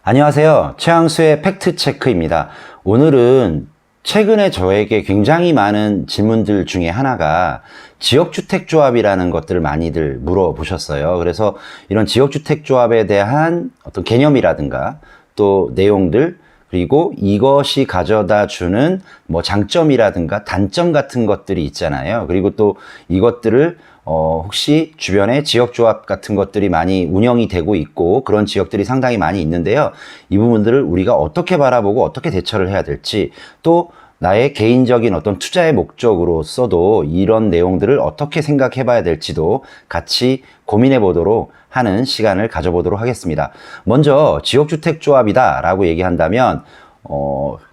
안녕하세요. 최항수의 팩트체크입니다. 오늘은 최근에 저에게 굉장히 많은 질문들 중에 하나가 지역주택조합이라는 것들을 많이들 물어보셨어요. 그래서 이런 지역주택조합에 대한 어떤 개념이라든가 또 내용들, 그리고 이것이 가져다 주는 뭐 장점이라든가 단점 같은 것들이 있잖아요. 그리고 또 이것들을 혹시 주변에 지역조합 같은 것들이 많이 운영이 되고 있고 그런 지역들이 상당히 많이 있는데요. 이 부분들을 우리가 어떻게 바라보고 어떻게 대처를 해야 될지, 또 나의 개인적인 어떤 투자의 목적으로서도 이런 내용들을 어떻게 생각해 봐야 될지도 같이 고민해 보도록 하는 시간을 가져보도록 하겠습니다. 먼저 지역주택조합이다 라고 얘기한다면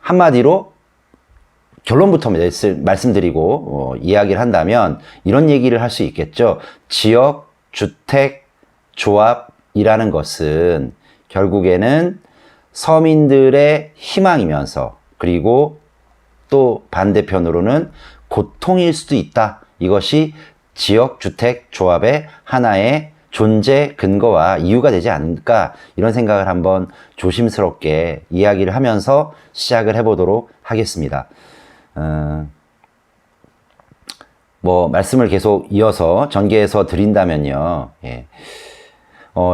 한마디로 결론부터 말씀드리고 이야기를 한다면 이런 얘기를 할 수 있겠죠. 지역주택조합이라는 것은 결국에는 서민들의 희망이면서, 그리고 또 반대편으로는 고통일 수도 있다. 이것이 지역주택조합의 하나의 존재 근거와 이유가 되지 않을까, 이런 생각을 한번 조심스럽게 이야기를 하면서 시작을 해보도록 하겠습니다. 말씀을 계속 이어서 전개해서 드린다면요.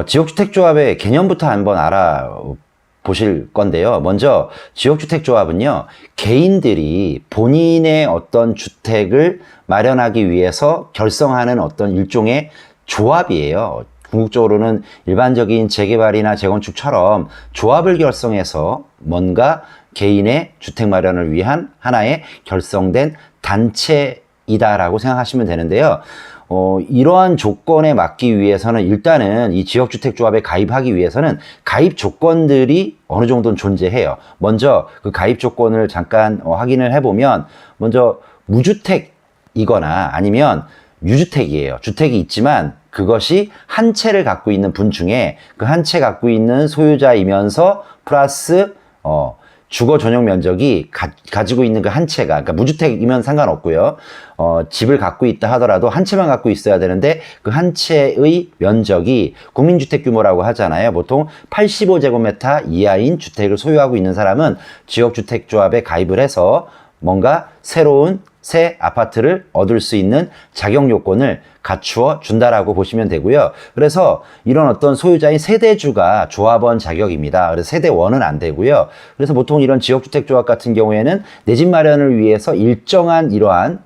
지역주택조합의 개념부터 한번 알아보실 건데요. 먼저 지역주택조합은요, 개인들이 본인의 어떤 주택을 마련하기 위해서 결성하는 어떤 일종의 조합이에요. 궁극적으로는 일반적인 재개발이나 재건축처럼 조합을 결성해서 뭔가 개인의 주택 마련을 위한 하나의 결성된 단체이다라고 생각하시면 되는데요. 이러한 조건에 맞기 위해서는 일단은 이 지역주택조합에 가입하기 위해서는 가입 조건들이 어느 정도는 존재해요. 먼저 그 가입 조건을 잠깐 확인을 해보면, 먼저 무주택이거나 아니면 유주택이에요. 주택이 있지만 그것이 한 채를 갖고 있는 분 중에 그 한 채 갖고 있는 소유자이면서 플러스 주거 전용 면적이 가지고 있는 그 한 채가, 그러니까 무주택이면 상관없고요. 집을 갖고 있다 하더라도 한 채만 갖고 있어야 되는데 그 한 채의 면적이 국민주택 규모라고 하잖아요. 보통 85제곱미터 이하인 주택을 소유하고 있는 사람은 지역주택조합에 가입을 해서 뭔가 새로운 새 아파트를 얻을 수 있는 자격 요건을 갖추어 준다라고 보시면 되고요. 그래서 이런 어떤 소유자인 세대주가 조합원 자격입니다. 그래서 세대원은 안 되고요. 그래서 보통 이런 지역주택조합 같은 경우에는 내 집 마련을 위해서 일정한 이러한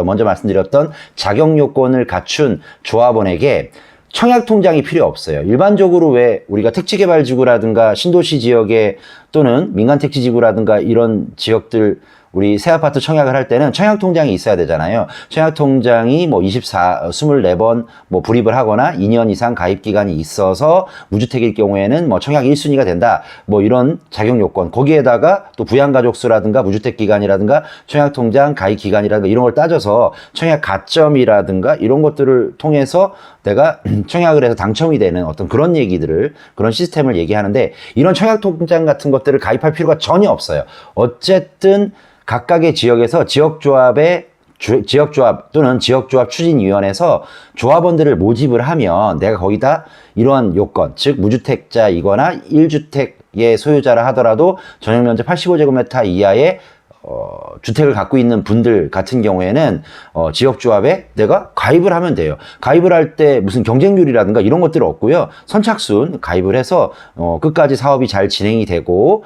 먼저 말씀드렸던 자격 요건을 갖춘 조합원에게 청약통장이 필요 없어요. 일반적으로 왜 우리가 택지개발지구라든가 신도시 지역에 또는 민간택지지구라든가 이런 지역들 우리 새 아파트 청약을 할 때는 청약통장이 있어야 되잖아요. 청약통장이 24번 불입을 하거나 2년 이상 가입기간이 있어서 무주택일 경우에는 청약 1순위가 된다. 이런 자격 요건. 거기에다가 또 부양가족수라든가 무주택 기간이라든가 청약통장 가입 기간이라든가 이런 걸 따져서 청약 가점이라든가 이런 것들을 통해서 내가 청약을 해서 당첨이 되는 어떤 그런 그런 시스템을 얘기하는데, 이런 청약통장 같은 것들을 가입할 필요가 전혀 없어요. 어쨌든 각각의 지역에서 지역조합 또는 지역조합 추진위원회에서 조합원들을 모집을 하면 내가 거기다 이러한 요건, 즉 무주택자이거나 1주택의 소유자라 하더라도 전용면적 85제곱미터 이하의 주택을 갖고 있는 분들 같은 경우에는 지역조합에 내가 가입을 하면 돼요. 가입을 할 때 무슨 경쟁률이라든가 이런 것들은 없고요. 선착순 가입을 해서 끝까지 사업이 잘 진행이 되고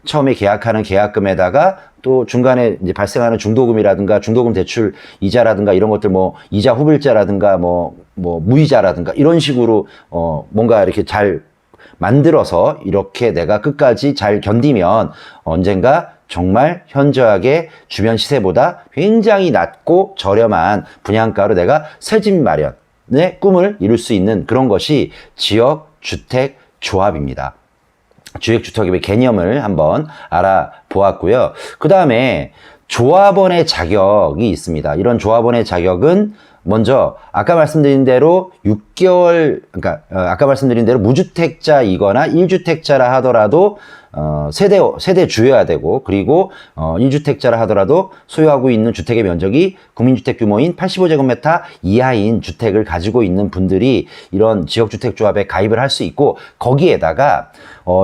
처음에 계약하는 계약금에다가 또 중간에 이제 발생하는 중도금이라든가 중도금 대출 이자라든가 이런 것들 이자 후불자라든가 무이자라든가 이런 식으로 뭔가 이렇게 잘 만들어서 이렇게 내가 끝까지 잘 견디면 언젠가 정말 현저하게 주변 시세보다 굉장히 낮고 저렴한 분양가로 내가 새 집 마련의 꿈을 이룰 수 있는 그런 것이 지역주택조합입니다. 지역주택의 개념을 한번 알아보았고요. 그 다음에 조합원의 자격이 있습니다. 이런 조합원의 자격은 먼저 아까 말씀드린 대로 6개월, 그러니까 아까 말씀드린 대로 무주택자이거나 1주택자라 하더라도 세대 주여야 되고, 그리고 1주택자라 하더라도 소유하고 있는 주택의 면적이 국민주택 규모인 85제곱미터 이하인 주택을 가지고 있는 분들이 이런 지역주택조합에 가입을 할 수 있고, 거기에다가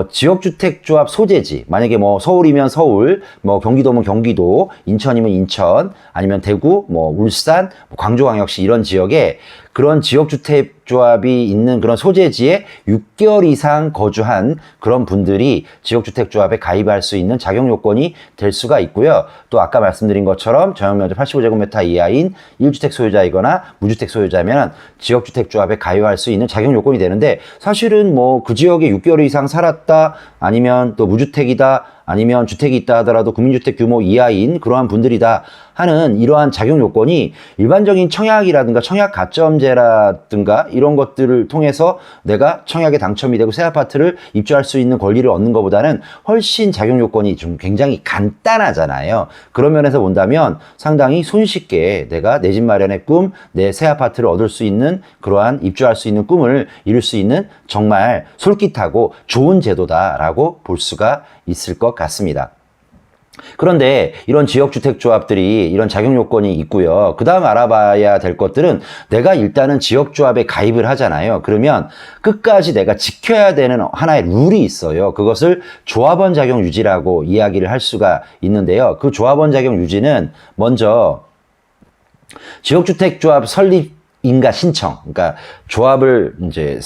지역주택조합 소재지, 만약에 뭐 서울이면 서울, 뭐 경기도면 경기도, 인천이면 인천, 아니면 대구, 뭐 울산, 뭐 광주광역시 이런 지역에 그런 지역주택조합이 있는 그런 소재지에 6개월 이상 거주한 그런 분들이 지역주택조합에 가입할 수 있는 자격 요건이 될 수가 있고요. 또 아까 말씀드린 것처럼 전용면적 85제곱미터 이하인 1주택 소유자이거나 무주택 소유자면 지역주택조합에 가입할 수 있는 자격 요건이 되는데, 사실은 뭐 그 지역에 6개월 이상 살았다, 아니면 또 무주택이다, 아니면 주택이 있다 하더라도 국민주택 규모 이하인 그러한 분들이다 하는 이러한 자격 요건이 일반적인 청약이라든가 청약 가점제라든가 이런 것들을 통해서 내가 청약에 당첨이 되고 새 아파트를 입주할 수 있는 권리를 얻는 것보다는 훨씬 자격 요건이 좀 굉장히 간단하잖아요. 그런 면에서 본다면 상당히 손쉽게 내가 내 집 마련의 꿈, 내 새 아파트를 얻을 수 있는 그러한 입주할 수 있는 꿈을 이룰 수 있는 정말 솔깃하고 좋은 제도다라고 볼 수가 있을 것 같습니다. 그런데 이런 지역주택조합들이 이런 자격 요건이 있고요. 그 다음 알아봐야 될 것들은, 내가 일단은 지역조합에 가입을 하잖아요. 그러면 끝까지 내가 지켜야 되는 하나의 룰이 있어요. 그것을 조합원 자격 유지라고 이야기를 할 수가 있는데요. 그 조합원 자격 유지는 먼저 지역주택조합 설립 인가 신청, 그러니까 조합을 이제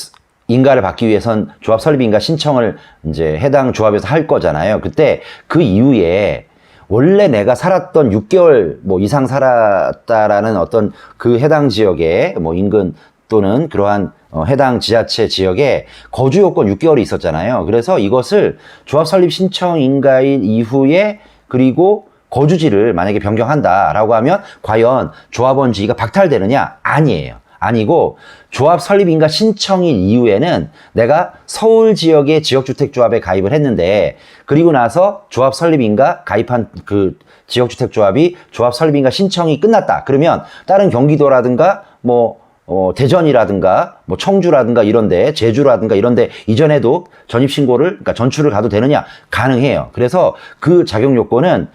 인가를 받기 위해선 조합 설립 인가 신청을 이제 해당 조합에서 할 거잖아요. 그때 그 이후에 원래 내가 살았던 6개월 뭐 이상 살았다라는 어떤 그 해당 지역의 뭐 인근 또는 그러한 해당 지자체 지역에 거주 요건 6개월이 있었잖아요. 그래서 이것을 조합 설립 신청 인가일 이후에, 그리고 거주지를 만약에 변경한다라고 하면 과연 조합원 지위가 박탈되느냐? 아니에요. 아니고, 조합 설립인가 신청일 이후에는 내가 서울 지역의 지역주택조합에 가입을 했는데, 그리고 나서 조합 설립인가 가입한 그 지역주택조합이 조합 설립인가 신청이 끝났다. 그러면 다른 경기도라든가 대전이라든가 뭐 청주라든가 이런데, 제주라든가 이런데 이전에도 전입신고를, 그러니까 전출을 가도 되느냐? 가능해요. 그래서 그 자격 요건은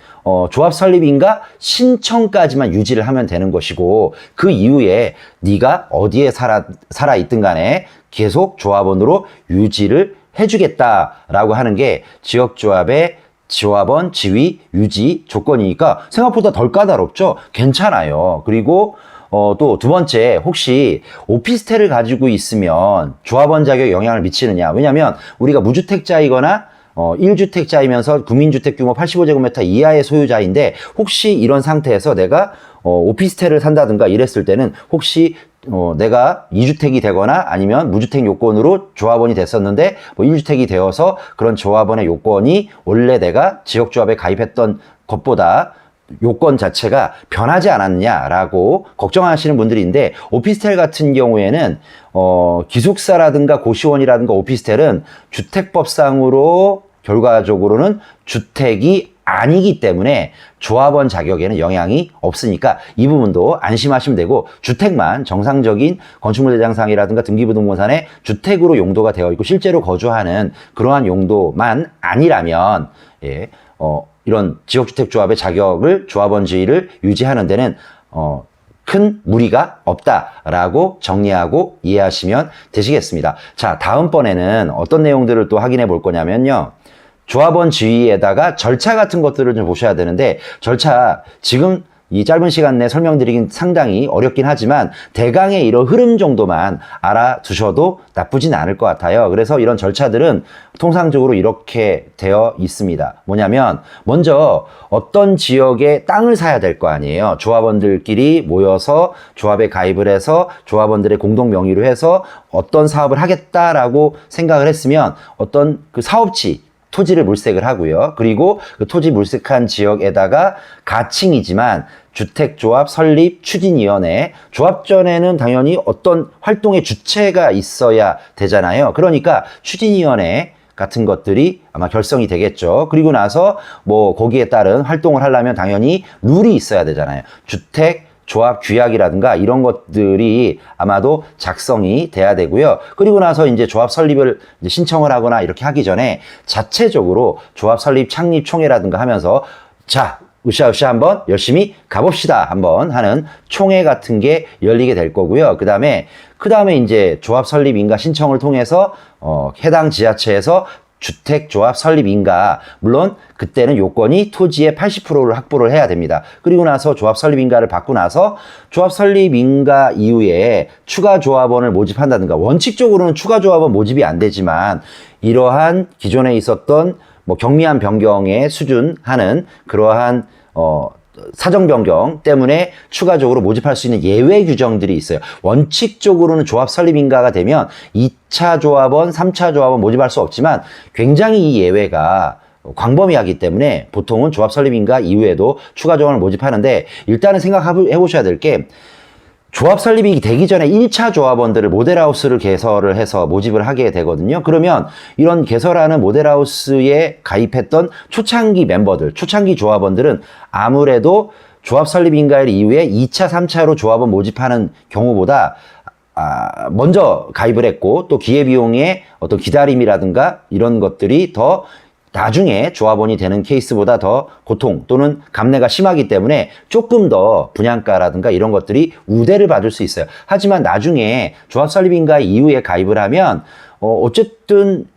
조합 설립인가 신청까지만 유지를 하면 되는 것이고, 그 이후에 네가 어디에 살아 있든 간에 계속 조합원으로 유지를 해주겠다라고 하는 게 지역조합의 조합원 지위 유지 조건이니까 생각보다 덜 까다롭죠? 괜찮아요. 그리고 또 두 번째, 혹시 오피스텔을 가지고 있으면 조합원 자격에 영향을 미치느냐? 왜냐면 우리가 무주택자이거나 1주택자이면서 국민주택 규모 85제곱미터 이하의 소유자인데, 혹시 이런 상태에서 내가 오피스텔을 산다든가 이랬을 때는 혹시 내가 2주택이 되거나 아니면 무주택 요건으로 조합원이 됐었는데 뭐 1주택이 되어서 그런 조합원의 요건이 원래 내가 지역조합에 가입했던 것보다 요건 자체가 변하지 않았냐라고 걱정하시는 분들인데, 오피스텔 같은 경우에는 기숙사라든가 고시원이라든가 오피스텔은 주택법상으로 결과적으로는 주택이 아니기 때문에 조합원 자격에는 영향이 없으니까 이 부분도 안심하시면 되고, 주택만 정상적인 건축물 대장상이라든가 등기부등본상에 주택으로 용도가 되어 있고 실제로 거주하는 그러한 용도만 아니라면 이런 지역주택조합의 자격을, 조합원 지위를 유지하는 데는 큰 무리가 없다라고 정리하고 이해하시면 되시겠습니다. 자, 다음번에는 어떤 내용들을 또 확인해 볼 거냐면요. 조합원 지위에다가 절차 같은 것들을 좀 보셔야 되는데, 절차 지금 이 짧은 시간 내에 설명드리긴 상당히 어렵긴 하지만 대강의 이런 흐름 정도만 알아두셔도 나쁘진 않을 것 같아요. 그래서 이런 절차들은 통상적으로 이렇게 되어 있습니다. 뭐냐면, 먼저 어떤 지역에 땅을 사야 될 거 아니에요. 조합원들끼리 모여서 조합에 가입을 해서 조합원들의 공동 명의로 해서 어떤 사업을 하겠다라고 생각을 했으면 어떤 그 사업지, 토지를 물색을 하고요. 그리고 그 토지 물색한 지역에다가 가칭이지만 주택조합 설립 추진위원회, 조합 전에는 당연히 어떤 활동의 주체가 있어야 되잖아요. 그러니까 추진위원회 같은 것들이 아마 결성이 되겠죠. 그리고 나서 뭐 거기에 따른 활동을 하려면 당연히 룰이 있어야 되잖아요. 주택 조합 규약이라든가 이런 것들이 아마도 작성이 돼야 되고요. 그리고 나서 이제 조합 설립을 이제 신청을 하거나 이렇게 하기 전에 자체적으로 조합 설립 창립 총회라든가 하면서 자, 으쌰으쌰 한번 열심히 가봅시다 한번 하는 총회 같은 게 열리게 될 거고요. 그 다음에 이제 조합 설립 인가 신청을 통해서 해당 지자체에서 주택조합 설립 인가, 물론 그때는 요건이 토지의 80%를 확보를 해야 됩니다. 그리고 나서 조합 설립 인가를 받고 나서 조합 설립 인가 이후에 추가 조합원을 모집한다든가, 원칙적으로는 추가 조합원 모집이 안 되지만 이러한 기존에 있었던 뭐 경미한 변경에 수준하는 그러한 사정 변경 때문에 추가적으로 모집할 수 있는 예외 규정들이 있어요. 원칙적으로는 조합 설립 인가가 되면 2차 조합원, 3차 조합원 모집할 수 없지만 굉장히 이 예외가 광범위하기 때문에 보통은 조합 설립 인가 이후에도 추가 조합원을 모집하는데, 일단은 생각해 보셔야 될 게 조합 설립이 되기 전에 1차 조합원들을 모델하우스를 개설을 해서 모집을 하게 되거든요. 그러면 이런 개설하는 모델하우스에 가입했던 초창기 멤버들, 초창기 조합원들은 아무래도 조합 설립 인가일 이후에 2차, 3차로 조합원 모집하는 경우보다 먼저 가입을 했고, 또 기회비용의 어떤 기다림이라든가 이런 것들이 더 나중에 조합원이 되는 케이스보다 더 고통 또는 감내가 심하기 때문에 조금 더 분양가라든가 이런 것들이 우대를 받을 수 있어요. 하지만 나중에 조합 설립인가 이후에 가입을 하면 어쨌든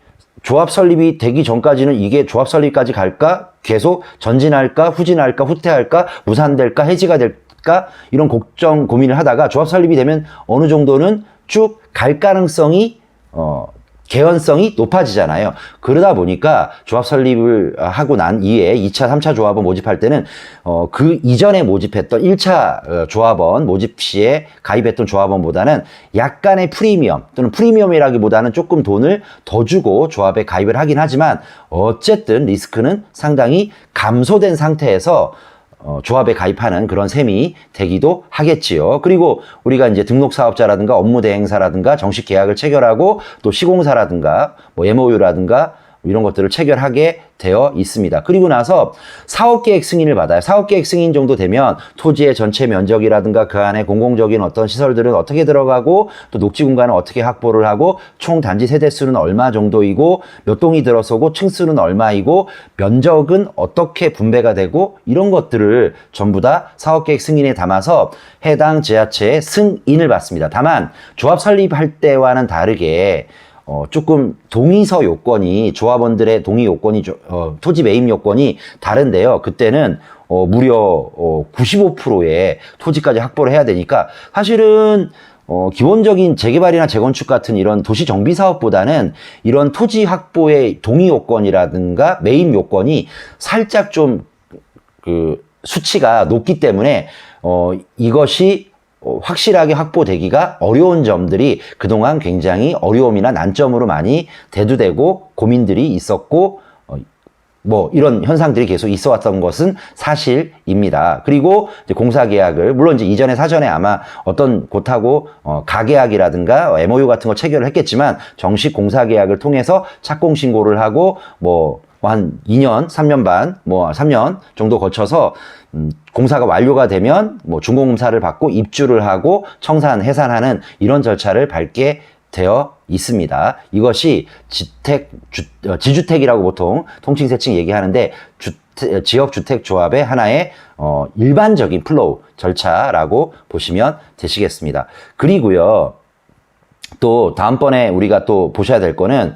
조합 설립이 되기 전까지는 이게 조합 설립까지 갈까? 계속 전진할까? 후진할까? 후퇴할까? 무산될까? 해지가 될까? 이런 걱정, 고민을 하다가 조합 설립이 되면 어느 정도는 쭉 갈 가능성이 개연성이 높아지잖아요. 그러다 보니까 조합 설립을 하고 난 이후에 2차, 3차 조합원 모집할 때는 그 이전에 모집했던 1차 조합원 모집 시에 가입했던 조합원보다는 약간의 프리미엄 또는 프리미엄이라기보다는 조금 돈을 더 주고 조합에 가입을 하긴 하지만 어쨌든 리스크는 상당히 감소된 상태에서 조합에 가입하는 그런 셈이 되기도 하겠지요. 그리고 우리가 이제 등록사업자라든가 업무 대행사라든가 정식 계약을 체결하고 또 시공사라든가 뭐 MOU라든가 이런 것들을 체결하게 되어 있습니다. 그리고 나서 사업계획 승인을 받아요. 사업계획 승인 정도 되면 토지의 전체 면적이라든가 그 안에 공공적인 어떤 시설들은 어떻게 들어가고 또 녹지 공간을 어떻게 확보를 하고 총 단지 세대수는 얼마 정도이고 몇 동이 들어서고 층수는 얼마이고 면적은 어떻게 분배가 되고 이런 것들을 전부 다 사업계획 승인에 담아서 해당 지자체의 승인을 받습니다. 다만 조합 설립할 때와는 다르게 조금 동의서 요건이, 조합원들의 동의 요건이, 토지 매입 요건이 다른데요. 그때는 무려 95%의 토지까지 확보를 해야 되니까 사실은 기본적인 재개발이나 재건축 같은 이런 도시 정비 사업보다는 이런 토지 확보의 동의 요건이라든가 매입 요건이 살짝 좀 수치가 높기 때문에 이것이 확실하게 확보되기가 어려운 점들이 그동안 굉장히 어려움이나 난점으로 많이 대두되고 고민들이 있었고 뭐 이런 현상들이 계속 있어 왔던 것은 사실입니다. 그리고 이제 공사계약을 물론 이제 이전에 사전에 아마 어떤 곳하고 가계약이라든가 MOU 같은 거 체결을 했겠지만 정식 공사계약을 통해서 착공 신고를 하고 뭐 한 2년, 3년 반, 뭐 3년 정도 거쳐서 공사가 완료가 되면 뭐 준공검사를 받고 입주를 하고 청산, 해산하는 이런 절차를 밟게 되어 있습니다. 이것이 지주택이라고 보통 통칭세칭 얘기하는데 지역주택조합의 하나의 일반적인 플로우 절차라고 보시면 되시겠습니다. 그리고요, 또 다음번에 우리가 또 보셔야 될 거는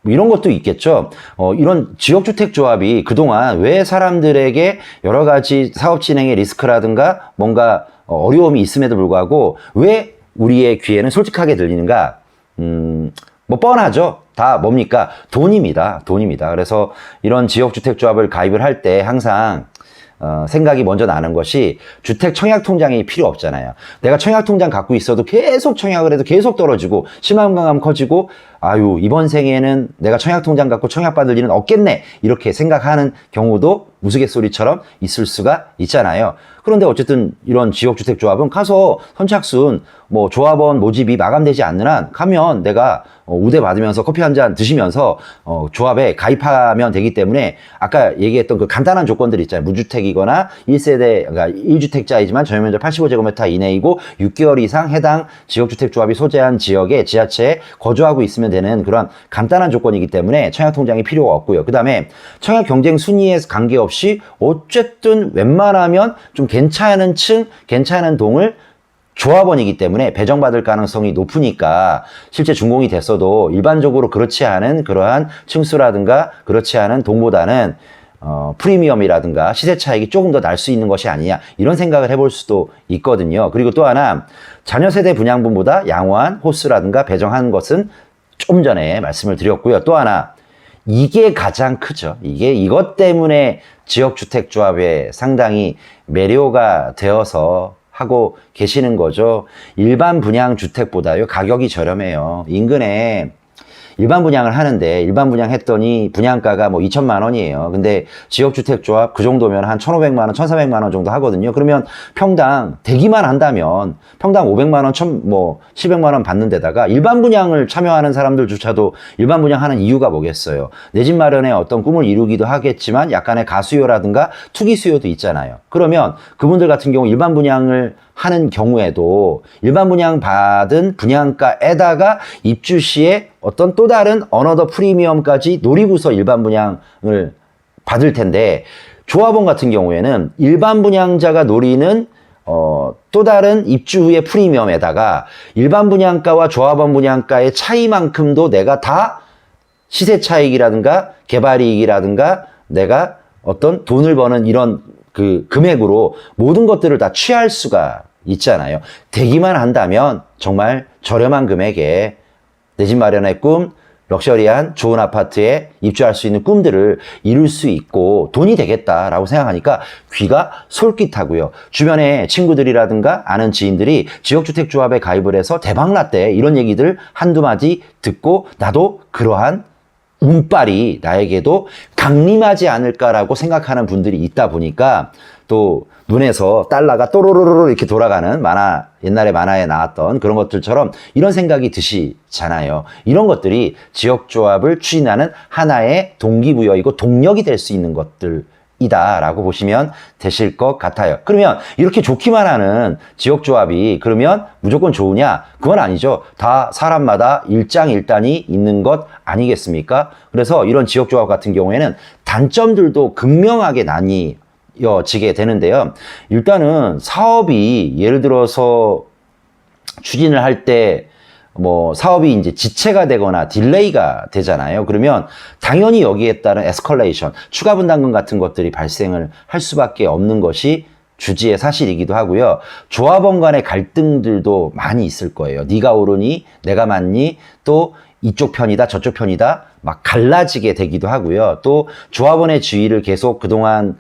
이런 것도 있겠죠. 이런 지역주택조합이 그동안 왜 사람들에게 여러 가지 사업 진행의 리스크라든가 뭔가 어려움이 있음에도 불구하고 왜 우리의 귀에는 솔직하게 들리는가? 뭐 뻔하죠. 다 뭡니까? 돈입니다. 돈입니다. 그래서 이런 지역주택조합을 가입을 할 때 항상 생각이 먼저 나는 것이 주택 청약통장이 필요 없잖아요. 내가 청약통장 갖고 있어도 계속 청약을 해도 계속 떨어지고 실망감 커지고 아유, 이번 생에는 내가 청약통장 갖고 청약받을 일은 없겠네. 이렇게 생각하는 경우도 우스갯소리처럼 있을 수가 있잖아요. 그런데 어쨌든 이런 지역주택조합은 가서 선착순 뭐 조합원 모집이 마감되지 않는 한 가면 내가 우대 받으면서 커피 한 잔 드시면서 조합에 가입하면 되기 때문에 아까 얘기했던 그 간단한 조건들 있잖아요. 무주택이거나 1세대, 그러니까 1주택자이지만 전용면적 85제곱미터 이내이고 6개월 이상 해당 지역주택조합이 소재한 지역에 지자체에 거주하고 있으면 되는 그런 간단한 조건이기 때문에 청약통장이 필요가 없고요. 그 다음에 청약 경쟁 순위에 관계없이 어쨌든 웬만하면 좀 괜찮은 층, 괜찮은 동을 조합원이기 때문에 배정받을 가능성이 높으니까 실제 준공이 됐어도 일반적으로 그렇지 않은 그러한 층수라든가 그렇지 않은 동보다는 프리미엄이라든가 시세 차익이 조금 더 날 수 있는 것이 아니냐 이런 생각을 해볼 수도 있거든요. 그리고 또 하나 자녀 세대 분양분보다 양호한 호수라든가 배정한 것은 좀 전에 말씀을 드렸고요. 또 하나 이게 가장 크죠. 이것 때문에 지역주택조합에 상당히 매료가 되어서 하고 계시는 거죠. 일반 분양주택보다요, 가격이 저렴해요. 인근에 일반 분양을 하는데 일반 분양했더니 분양가가 뭐 2천만 원이에요. 근데 지역주택조합 그 정도면 한 1,500만 원, 1,400만 원 정도 하거든요. 그러면 평당 대기만 한다면 평당 500만 원, 700만 원 받는 데다가 일반 분양을 참여하는 사람들조차도 일반 분양하는 이유가 뭐겠어요. 내 집 마련의 어떤 꿈을 이루기도 하겠지만 약간의 가수요라든가 투기 수요도 있잖아요. 그러면 그분들 같은 경우 일반 분양을 하는 경우에도 일반 분양 받은 분양가에다가 입주 시에 어떤 또 다른 어너더 프리미엄까지 노리고서 일반 분양을 받을 텐데 조합원 같은 경우에는 일반 분양자가 노리는 또 다른 입주 후의 프리미엄에다가 일반 분양가와 조합원 분양가의 차이만큼도 내가 다 시세 차익이라든가 개발이익이라든가 내가 어떤 돈을 버는 이런 그 금액으로 모든 것들을 다 취할 수가 있잖아요. 되기만 한다면 정말 저렴한 금액에 내 집 마련의 꿈, 럭셔리한 좋은 아파트에 입주할 수 있는 꿈들을 이룰 수 있고 돈이 되겠다라고 생각하니까 귀가 솔깃하고요. 주변에 친구들이라든가 아는 지인들이 지역주택조합에 가입을 해서 대박났대 이런 얘기들 한두 마디 듣고 나도 그러한 운빨이 나에게도 강림하지 않을까라고 생각하는 분들이 있다 보니까 또 눈에서 달러가 또로로로 이렇게 돌아가는 만화, 옛날에 만화에 나왔던 그런 것들처럼 이런 생각이 드시잖아요. 이런 것들이 지역조합을 추진하는 하나의 동기부여이고 동력이 될 수 있는 것들 이다라고 보시면 되실 것 같아요. 그러면 이렇게 좋기만 하는 지역조합이 그러면 무조건 좋으냐? 그건 아니죠. 다 사람마다 일장일단이 있는 것 아니겠습니까? 그래서 이런 지역조합 같은 경우에는 단점들도 극명하게 나뉘어지게 되는데요. 일단은 사업이 예를 들어서 추진을 할 때 사업이 이제 지체가 되거나 딜레이가 되잖아요. 그러면 당연히 여기에 따른 에스컬레이션, 추가 분담금 같은 것들이 발생을 할 수밖에 없는 것이 주지의 사실이기도 하고요. 조합원 간의 갈등들도 많이 있을 거예요. 네가 옳으니, 내가 맞니, 또 이쪽 편이다, 저쪽 편이다, 막 갈라지게 되기도 하고요. 또 조합원의 지위를 계속 그동안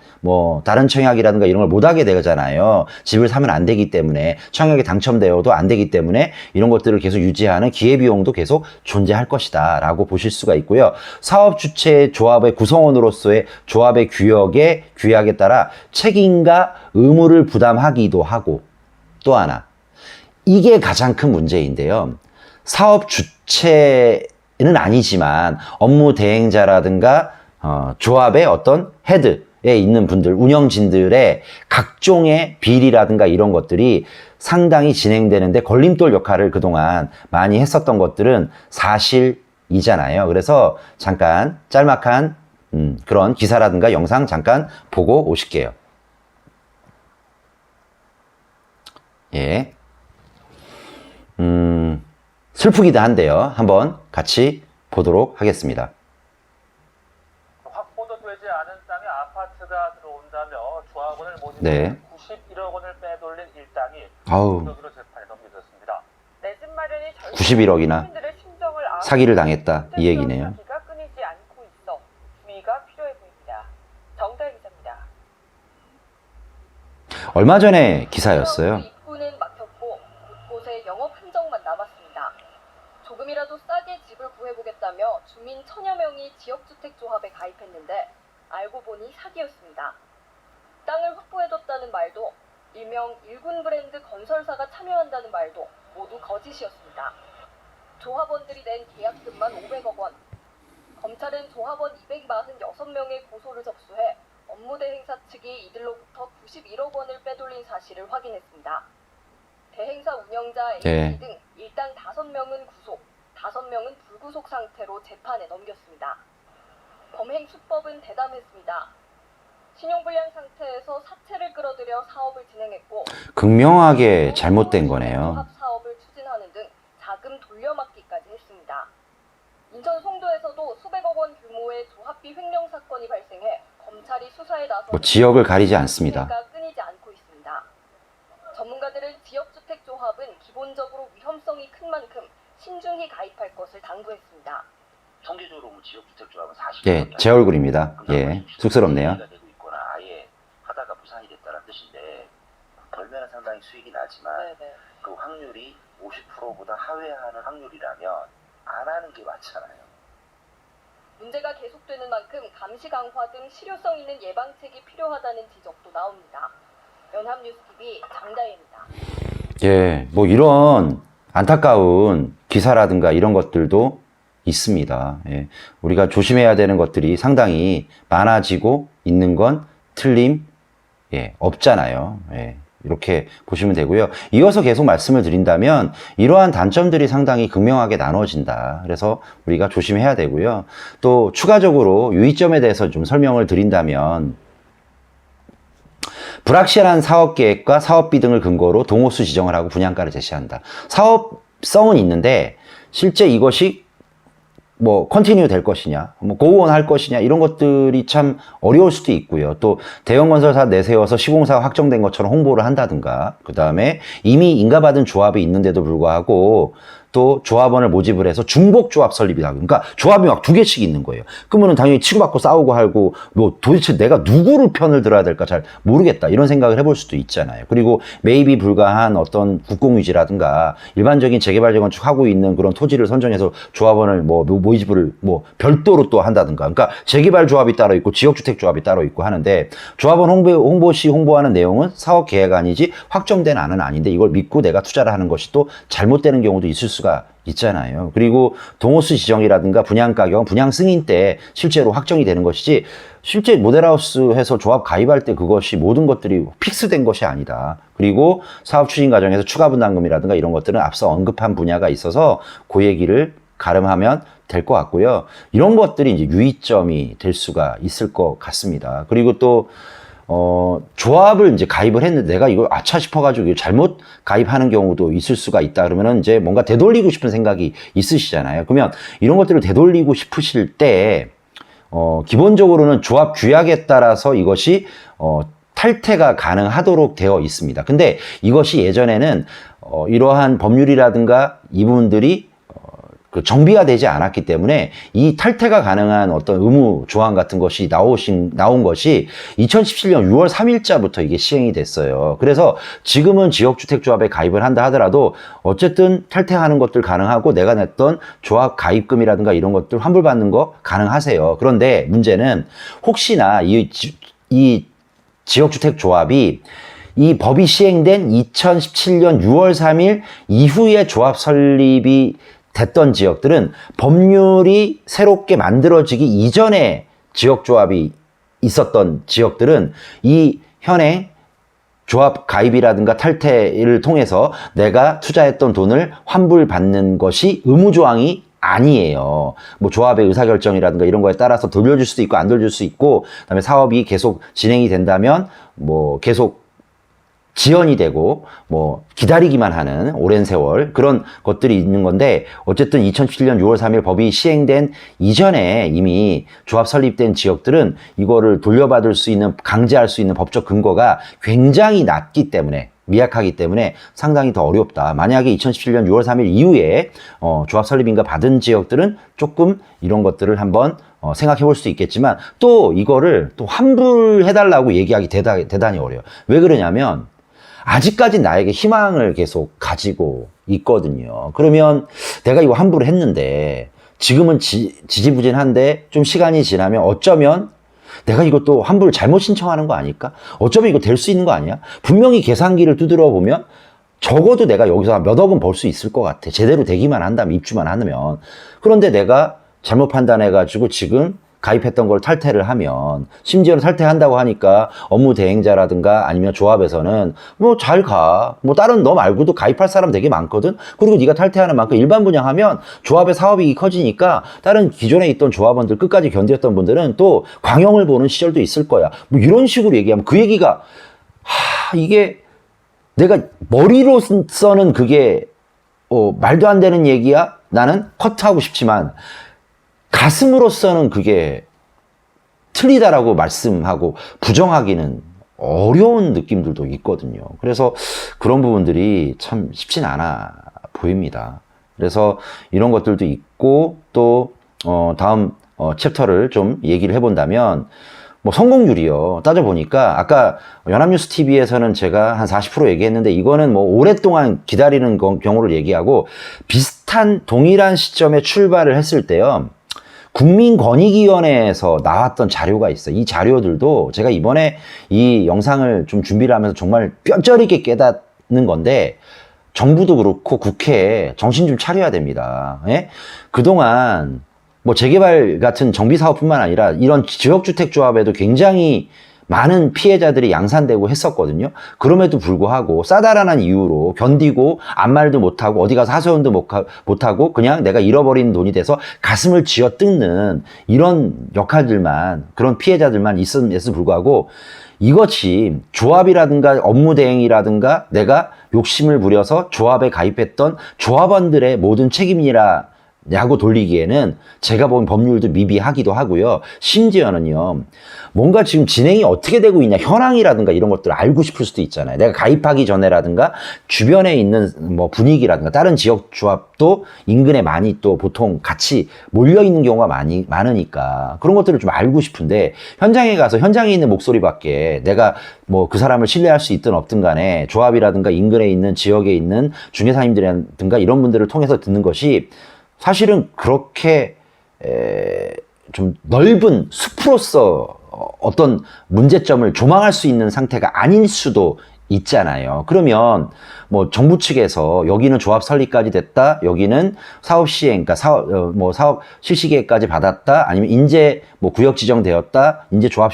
다른 청약이라든가 이런 걸 못하게 되잖아요. 집을 사면 안 되기 때문에 청약에 당첨되어도 안 되기 때문에 이런 것들을 계속 유지하는 기회비용도 계속 존재할 것이다 라고 보실 수가 있고요. 사업 주체 조합의 구성원으로서의 조합의 규약에 따라 책임과 의무를 부담하기도 하고 또 하나 이게 가장 큰 문제인데요. 사업 주체는 아니지만 업무 대행자라든가 조합의 어떤 헤드에 있는 분들, 운영진들의 각종의 비리라든가 이런 것들이 상당히 진행되는데 걸림돌 역할을 그동안 많이 했었던 것들은 사실이잖아요. 그래서 잠깐 짤막한 그런 기사라든가 영상 잠깐 보고 오실게요. 예. 슬프기도 한데요. 한번 같이 보도록 하겠습니다. 확보도 되지 않은 땅에 아파트가 들어온다며 조합원을 모집해 네. 91억 원을 빼돌린 일당이 아우. 공격으로 재판에 넘겨졌습니다. 내 집 마련이 91억이나 시민들의 심정을 사기를 당했다 이 얘기네요. 사기가 끊이지 않고 있어 주의가 필요해 보입니다. 정달 기자입니다. 얼마 전에 기사였어요. 입구는 막혔고 곳곳에 영업 흔적만 남았습니다. 조금이라도 싸게 집을 구해보고 천여 명이 지역주택조합에 가입했는데 알고 보니 사기였습니다. 땅을 확보해뒀다는 말도 일명 일군 브랜드 건설사가 참여한다는 말도 모두 거짓이었습니다. 조합원들이 낸 계약금만 500억 원. 검찰은 조합원 246명의 고소를 접수해 업무대행사 측이 이들로부터 91억 원을 빼돌린 사실을 확인했습니다. 대행사 운영자 A씨 등 일당 5명은 구속, 5명은 불구속 상태로 재판에 넘겼습니다. 범행 수법은 대담했습니다. 신용불량 상태에서 사채를 끌어들여 사업을 진행했고 극명하게 잘못된 거네요. 조합 사업을 추진하는 등 자금 돌려막기까지 했습니다. 인천 송도에서도 수백억 원 규모의 조합비 횡령 사건이 발생해 검찰이 수사에 나서 지역을 가리지 않습니다. 끊이지 않고 있습니다. 전문가들은 지역주택조합은 기본적으로 위험성이 큰 만큼 신중히 가입할 것을 당부했습니다. 통계적으로 지역주택조합은 40%. 예, 제 얼굴입니다. 예, 쑥스럽네요. 되고 있거나 아예 하다가 부산이 됐다는 뜻인데 벌면은 상당히 수익이 나지만 네네. 그 확률이 50%보다 하회하는 확률이라면 안 하는 게 맞잖아요. 문제가 계속되는 만큼 감시 강화 등 실효성 있는 예방책이 필요하다는 지적도 나옵니다. 연합뉴스TV 장다혜입니다. 예, 뭐 이런 안타까운 기사라든가 이런 것들도 있습니다. 예, 우리가 조심해야 되는 것들이 상당히 많아지고 있는 건 없잖아요. 예, 이렇게 보시면 되고요. 이어서 계속 말씀을 드린다면 이러한 단점들이 상당히 극명하게 나눠진다. 그래서 우리가 조심해야 되고요. 또 추가적으로 유의점에 대해서 좀 설명을 드린다면 불확실한 사업계획과 사업비 등을 근거로 동호수 지정을 하고 분양가를 제시한다. 사업성은 있는데 실제 이것이 뭐 컨티뉴 될 것이냐, 뭐 고온 할 것이냐 이런 것들이 참 어려울 수도 있고요. 또 대형 건설사 내세워서 시공사가 확정된 것처럼 홍보를 한다든가, 그 다음에 이미 인가받은 조합이 있는데도 불구하고 또 조합원을 모집을 해서 중복 조합 설립이다. 그러니까 조합이 막 2개씩 있는 거예요. 그러면은 당연히 치고받고 싸우고 하고 뭐 도대체 내가 누구를 편을 들어야 될까 잘 모르겠다 이런 생각을 해볼 수도 있잖아요. 그리고 매입이 불가한 어떤 국공유지라든가 일반적인 재개발 재건축 하고 있는 그런 토지를 선정해서 조합원을 뭐 모집을 뭐 별도로 또 한다든가. 그러니까 재개발 조합이 따로 있고 지역주택 조합이 따로 있고 하는데 조합원 홍보 시 홍보하는 내용은 사업 계획안이지 확정된 안은 아닌데 이걸 믿고 내가 투자를 하는 것이 또 잘못되는 경우도 있을 수가 있잖아요. 그리고 동호수 지정이라든가 분양 가격은 분양 승인 때 실제로 확정이 되는 것이지 실제 모델하우스 해서 조합 가입할 때 그것이 모든 것들이 픽스된 것이 아니다. 그리고 사업 추진 과정에서 추가 분담금이라든가 이런 것들은 앞서 언급한 분야가 있어서 그 얘기를 가름하면 될 것 같고요. 이런 것들이 이제 유의점이 될 수가 있을 것 같습니다. 그리고 또 조합을 이제 가입을 했는데 내가 이걸 아차 싶어가지고 잘못 가입하는 경우도 있을 수가 있다. 그러면은 이제 뭔가 되돌리고 싶은 생각이 있으시잖아요. 그러면 이런 것들을 되돌리고 싶으실 때, 기본적으로는 조합 규약에 따라서 이것이, 탈퇴가 가능하도록 되어 있습니다. 근데 이것이 예전에는, 이러한 법률이라든가 이 부분들이 그 정비가 되지 않았기 때문에 이 탈퇴가 가능한 어떤 의무 조항 같은 것이 나온 것이 2017년 6월 3일자부터 이게 시행이 됐어요. 그래서 지금은 지역주택조합에 가입을 한다 하더라도 어쨌든 탈퇴하는 것들 가능하고 내가 냈던 조합 가입금이라든가 이런 것들 환불받는 거 가능하세요. 그런데 문제는 혹시나 이 지역주택조합이 이 법이 시행된 2017년 6월 3일 이후에 조합 설립이 됐던 지역들은 법률이 새롭게 만들어지기 이전에 지역조합이 있었던 지역들은 이 현행 조합 가입이라든가 탈퇴를 통해서 내가 투자했던 돈을 환불받는 것이 의무조항이 아니에요. 뭐 조합의 의사결정이라든가 이런 거에 따라서 돌려줄 수도 있고 안 돌려줄 수 있고, 그다음에 사업이 계속 진행이 된다면 뭐 계속 지연이 되고 뭐 기다리기만 하는 오랜 세월 그런 것들이 있는 건데, 어쨌든 2017년 6월 3일 법이 시행된 이전에 이미 조합 설립된 지역들은 이거를 돌려받을 수 있는, 강제할 수 있는 법적 근거가 굉장히 낮기 때문에, 미약하기 때문에 상당히 더 어렵다. 만약에 2017년 6월 3일 이후에 조합 설립인가 받은 지역들은 조금 이런 것들을 한번 생각해 볼 수도 있겠지만, 또 이거를 또 환불해달라고 얘기하기 대단히 어려워요. 왜 그러냐면 아직까지 나에게 희망을 계속 가지고 있거든요. 그러면 내가 이거 환불을 했는데 지금은 지지부진한데 좀 시간이 지나면 어쩌면 내가 이것도 환불 잘못 신청하는 거 아닐까? 어쩌면 이거 될 수 있는 거 아니야? 분명히 계산기를 두드려 보면 적어도 내가 여기서 몇 억은 벌 수 있을 것 같아. 제대로 되기만 한다면, 입주만 하면. 그런데 내가 잘못 판단해가지고 지금 가입했던 걸 탈퇴를 하면, 심지어는 탈퇴한다고 하니까 업무 대행자라든가 아니면 조합에서는 뭐 잘 가. 뭐 다른 너 말고도 가입할 사람 되게 많거든? 그리고 네가 탈퇴하는 만큼 일반 분양하면 조합의 사업이익이 커지니까 다른 기존에 있던 조합원들 끝까지 견뎠던 분들은 또 광영을 보는 시절도 있을 거야. 뭐 이런 식으로 얘기하면 그 얘기가, 이게 내가 머리로서는 그게 말도 안 되는 얘기야? 나는 커트하고 싶지만 가슴으로서는 그게 틀리다라고 말씀하고 부정하기는 어려운 느낌들도 있거든요. 그래서 그런 부분들이 참 쉽진 않아 보입니다. 그래서 이런 것들도 있고 또 다음 챕터를 좀 얘기를 해본다면 뭐 성공률이요. 따져보니까 아까 연합뉴스 TV에서는 제가 한 40% 얘기했는데 이거는 뭐 오랫동안 기다리는 경우를 얘기하고 비슷한 동일한 시점에 출발을 했을 때요. 국민권익위원회에서 나왔던 자료가 있어요. 이 자료들도 제가 이번에 이 영상을 좀 준비를 하면서 정말 뼈저리게 깨닫는 건데 정부도 그렇고 국회에 정신 좀 차려야 됩니다. 예? 그동안 뭐 재개발 같은 정비사업뿐만 아니라 이런 지역주택조합에도 굉장히 많은 피해자들이 양산되고 했었거든요. 그럼에도 불구하고 싸다란한 이유로 견디고 아무 말도 못하고 어디 가서 하소연도 못하고 그냥 내가 잃어버린 돈이 돼서 가슴을 쥐어뜯는 이런 역할들만, 그런 피해자들만 있음에도 불구하고 이것이 조합이라든가 업무 대행이라든가 내가 욕심을 부려서 조합에 가입했던 조합원들의 모든 책임이라고 돌리기에는 제가 본 법률도 미비하기도 하고요. 심지어는요, 뭔가 지금 진행이 어떻게 되고 있냐, 현황이라든가 이런 것들을 알고 싶을 수도 있잖아요. 내가 가입하기 전에라든가 주변에 있는 뭐 분위기라든가 다른 지역 조합도 인근에 많이 또 보통 같이 몰려 있는 경우가 많으니까 그런 것들을 좀 알고 싶은데 현장에 가서 현장에 있는 목소리밖에 내가 뭐 그 사람을 신뢰할 수 있든 없든 간에 조합이라든가 인근에 있는 지역에 있는 중개사님들이라든가 이런 분들을 통해서 듣는 것이 사실은 그렇게 좀 넓은 숲으로서 어떤 문제점을 조망할 수 있는 상태가 아닐 수도 있잖아요. 그러면 뭐 정부 측에서 여기는 조합 설립까지 됐다, 여기는 사업 시행, 그러니까 사업 실시 계획까지 받았다, 아니면 인제 뭐 구역 지정되었다, 인제 조합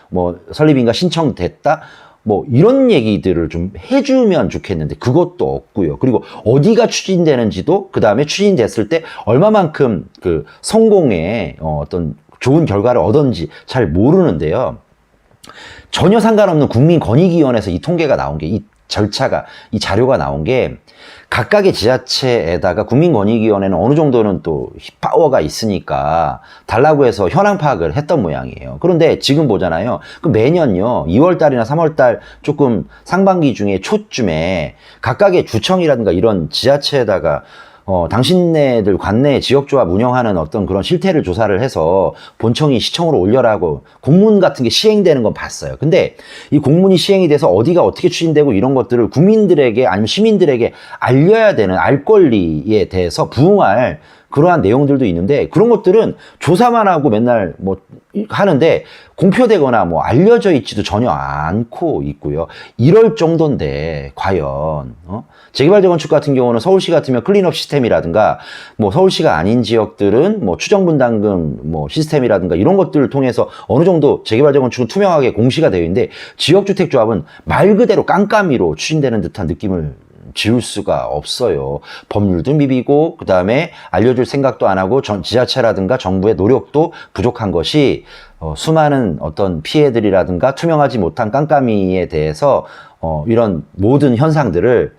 뭐 설립인가 신청됐다. 뭐 이런 얘기들을 좀 해주면 좋겠는데 그것도 없고요. 그리고 어디가 추진되는지도 그 다음에 추진됐을 때 얼마만큼 그 성공의 어떤 좋은 결과를 얻었는지 잘 모르는데요. 전혀 상관없는 국민권익위원회에서 이 통계가 나온 게, 이 절차가, 이 자료가 나온 게 각각의 지자체에다가 국민권익위원회는 어느 정도는 또 파워가 있으니까 달라고 해서 현황 파악을 했던 모양이에요. 그런데 지금 보잖아요. 그 매년요, 2월달이나 3월달 조금 상반기 중에 초쯤에 각각의 주청이라든가 이런 지자체에다가 당신네들 관내 지역조합 운영하는 어떤 그런 실태를 조사를 해서 본청이 시청으로 올려라고 공문 같은 게 시행되는 건 봤어요. 근데 이 공문이 시행이 돼서 어디가 어떻게 추진되고 이런 것들을 국민들에게 아니면 시민들에게 알려야 되는 알 권리에 대해서 부응할 그러한 내용들도 있는데 그런 것들은 조사만 하고 맨날 뭐 하는데 공표되거나 뭐 알려져 있지도 전혀 않고 있고요. 이럴 정도인데 과연 재개발 재건축 같은 경우는 서울시 같으면 클린업 시스템이라든가 뭐 서울시가 아닌 지역들은 뭐 추정분담금 뭐 시스템이라든가 이런 것들을 통해서 어느 정도 재개발 재건축은 투명하게 공시가 되어 있는데 지역주택조합은 말 그대로 깜깜이로 추진되는 듯한 느낌을 지울 수가 없어요. 법률도 미비고 그 다음에 알려줄 생각도 안 하고 지자체라든가 정부의 노력도 부족한 것이 수많은 어떤 피해들이라든가 투명하지 못한 깜깜이에 대해서 이런 모든 현상들을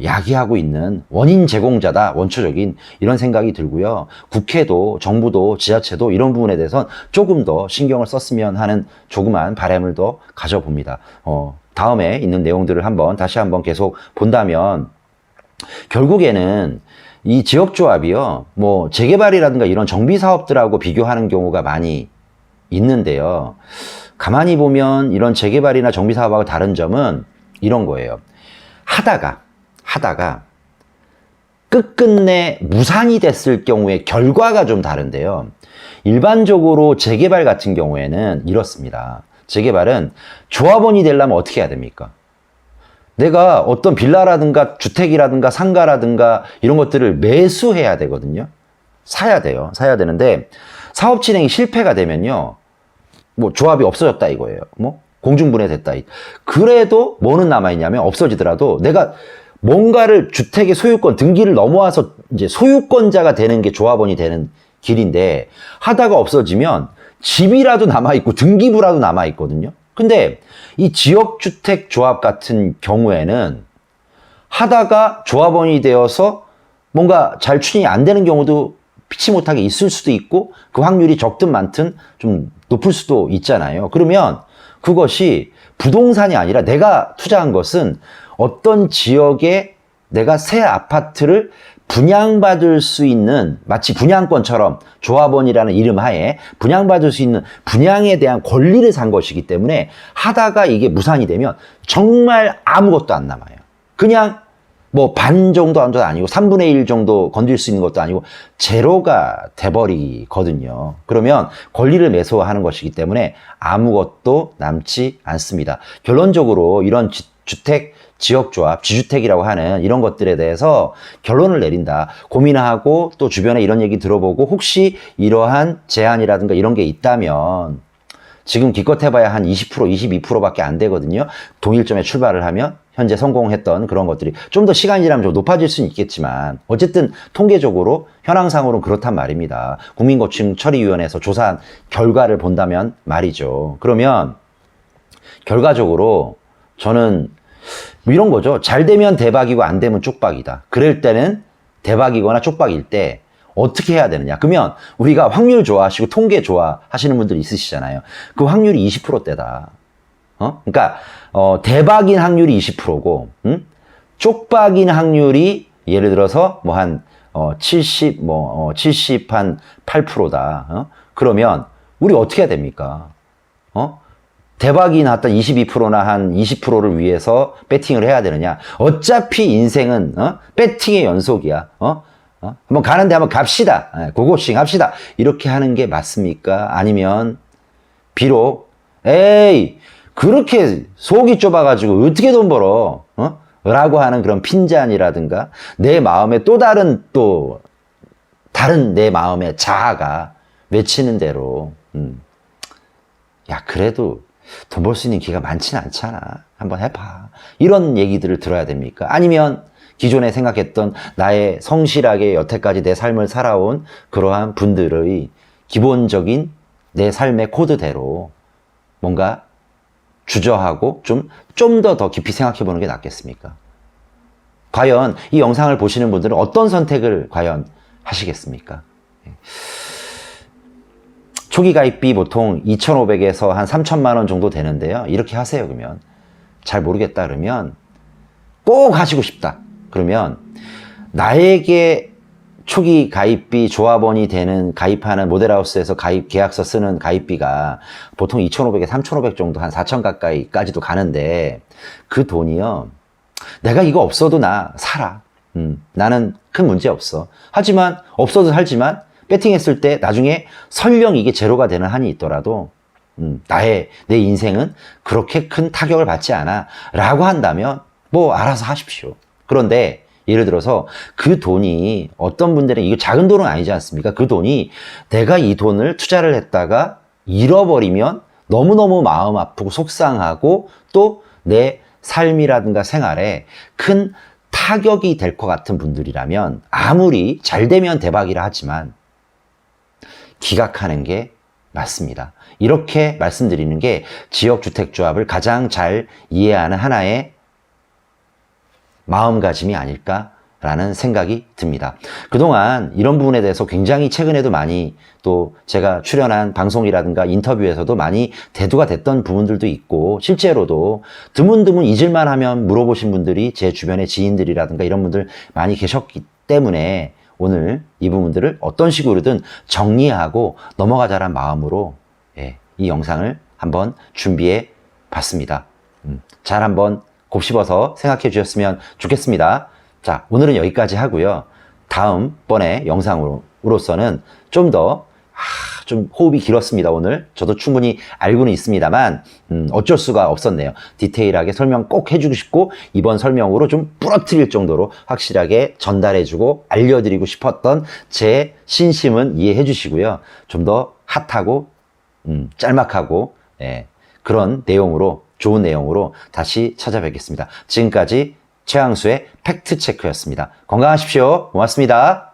야기하고 있는 원인 제공자다, 원초적인 이런 생각이 들고요. 국회도 정부도 지자체도 이런 부분에 대해서는 조금 더 신경을 썼으면 하는 조그만 바람을 더 가져봅니다. 다음에 있는 내용들을 다시 한번 계속 본다면 결국에는 이 지역조합이요, 뭐 재개발이라든가 이런 정비사업들하고 비교하는 경우가 많이 있는데요. 가만히 보면 이런 재개발이나 정비사업하고 다른 점은 이런 거예요. 하다가 끝끝내 무산이 됐을 경우에 결과가 좀 다른데요. 일반적으로 재개발 같은 경우에는 이렇습니다. 재개발은 조합원이 되려면 어떻게 해야 됩니까? 내가 어떤 빌라라든가 주택이라든가 상가라든가 이런 것들을 매수해야 되거든요. 사야 돼요. 사야 되는데 사업 진행이 실패가 되면요. 뭐 조합이 없어졌다 이거예요. 뭐 공중분해됐다. 그래도 뭐는 남아있냐면 없어지더라도 내가 뭔가를 주택의 소유권 등기를 넘어와서 이제 소유권자가 되는 게 조합원이 되는 길인데 하다가 없어지면 집이라도 남아있고 등기부라도 남아있거든요. 근데 이 지역주택조합 같은 경우에는 하다가 조합원이 되어서 뭔가 잘 추진이 안 되는 경우도 피치 못하게 있을 수도 있고 그 확률이 적든 많든 좀 높을 수도 있잖아요. 그러면 그것이 부동산이 아니라 내가 투자한 것은 어떤 지역에 내가 새 아파트를 분양받을 수 있는 마치 분양권처럼 조합원이라는 이름 하에 분양받을 수 있는 분양에 대한 권리를 산 것이기 때문에 하다가 이게 무산이 되면 정말 아무것도 안 남아요. 그냥 뭐 반 정도 아니고 3분의 1 정도 건들 수 있는 것도 아니고 제로가 돼버리거든요. 그러면 권리를 매수하는 것이기 때문에 아무것도 남지 않습니다. 결론적으로 이런 주택 지역조합, 지주택이라고 하는 이런 것들에 대해서 결론을 내린다. 고민하고 또 주변에 이런 얘기 들어보고 혹시 이러한 제한이라든가 이런 게 있다면 지금 기껏 해봐야 한 20%, 22%밖에 안 되거든요. 동일점에 출발을 하면 현재 성공했던 그런 것들이 좀 더 시간이 지나면 좀 높아질 수는 있겠지만 어쨌든 통계적으로 현황상으로는 그렇단 말입니다. 국민고충처리위원회에서 조사한 결과를 본다면 말이죠. 그러면 결과적으로 저는 뭐 이런 거죠. 잘 되면 대박이고 안 되면 쪽박이다. 그럴 때는 대박이거나 쪽박일 때 어떻게 해야 되느냐. 그러면 우리가 확률 좋아하시고 통계 좋아하시는 분들 있으시잖아요. 그 확률이 20%대다. 그러니까 대박인 확률이 20%고 쪽박인 확률이 예를 들어서 뭐 한 70 한 8%다. 그러면 우리 어떻게 해야 됩니까? 대박이 났던 22%나 한 20%를 위해서 배팅을 해야 되느냐? 어차피 인생은 배팅의 연속이야. 한번 가는데 한번 갑시다. 고고싱 합시다. 이렇게 하는 게 맞습니까? 아니면 비록 에이 그렇게 속이 좁아가지고 어떻게 돈 벌어? 라고 하는 그런 핀잔이라든가 내 마음에 또 다른 내 마음의 자아가 외치는 대로 야 그래도 돈 벌 수 있는 기회가 많지는 않잖아. 한번 해봐. 이런 얘기들을 들어야 됩니까? 아니면 기존에 생각했던 나의 성실하게 여태까지 내 삶을 살아온 그러한 분들의 기본적인 내 삶의 코드대로 뭔가 주저하고 좀 더 깊이 생각해 보는 게 낫겠습니까? 과연 이 영상을 보시는 분들은 어떤 선택을 과연 하시겠습니까? 초기 가입비 보통 2,500에서 한 3,000만 원 정도 되는데요. 이렇게 하세요. 그러면 잘 모르겠다 그러면 꼭 하시고 싶다. 그러면 나에게 초기 가입비 조합원이 되는 가입하는 모델하우스에서 가입 계약서 쓰는 가입비가 보통 2,500에 3,500 정도 한 4,000 가까이까지도 가는데 그 돈이요. 내가 이거 없어도 나 살아. 나는 큰 문제 없어. 하지만 없어도 살지만 배팅했을 때 나중에 설령 이게 제로가 되는 한이 있더라도 내 인생은 그렇게 큰 타격을 받지 않아 라고 한다면 뭐 알아서 하십시오. 그런데 예를 들어서 그 돈이 어떤 분들은 이거 작은 돈은 아니지 않습니까? 그 돈이 내가 이 돈을 투자를 했다가 잃어버리면 너무너무 마음 아프고 속상하고 또 내 삶이라든가 생활에 큰 타격이 될 것 같은 분들이라면 아무리 잘 되면 대박이라 하지만 기각하는 게 맞습니다. 이렇게 말씀드리는 게 지역주택조합을 가장 잘 이해하는 하나의 마음가짐이 아닐까라는 생각이 듭니다. 그동안 이런 부분에 대해서 굉장히 최근에도 많이 또 제가 출연한 방송이라든가 인터뷰에서도 많이 대두가 됐던 부분들도 있고 실제로도 드문드문 잊을만 하면 물어보신 분들이 제 주변의 지인들이라든가 이런 분들 많이 계셨기 때문에 오늘 이 부분들을 어떤 식으로든 정리하고 넘어가자란 마음으로 이 영상을 한번 준비해 봤습니다. 잘 한번 곱씹어서 생각해 주셨으면 좋겠습니다. 자, 오늘은 여기까지 하고요. 다음번에 영상으로서는 좀 더 좀 호흡이 길었습니다. 오늘 저도 충분히 알고는 있습니다만 어쩔 수가 없었네요. 디테일하게 설명 꼭 해주고 싶고 이번 설명으로 좀 부러뜨릴 정도로 확실하게 전달해주고 알려드리고 싶었던 제 신심은 이해해 주시고요. 좀 더 핫하고 짤막하고 그런 내용으로 좋은 내용으로 다시 찾아뵙겠습니다. 지금까지 최항수의 팩트체크였습니다. 건강하십시오. 고맙습니다.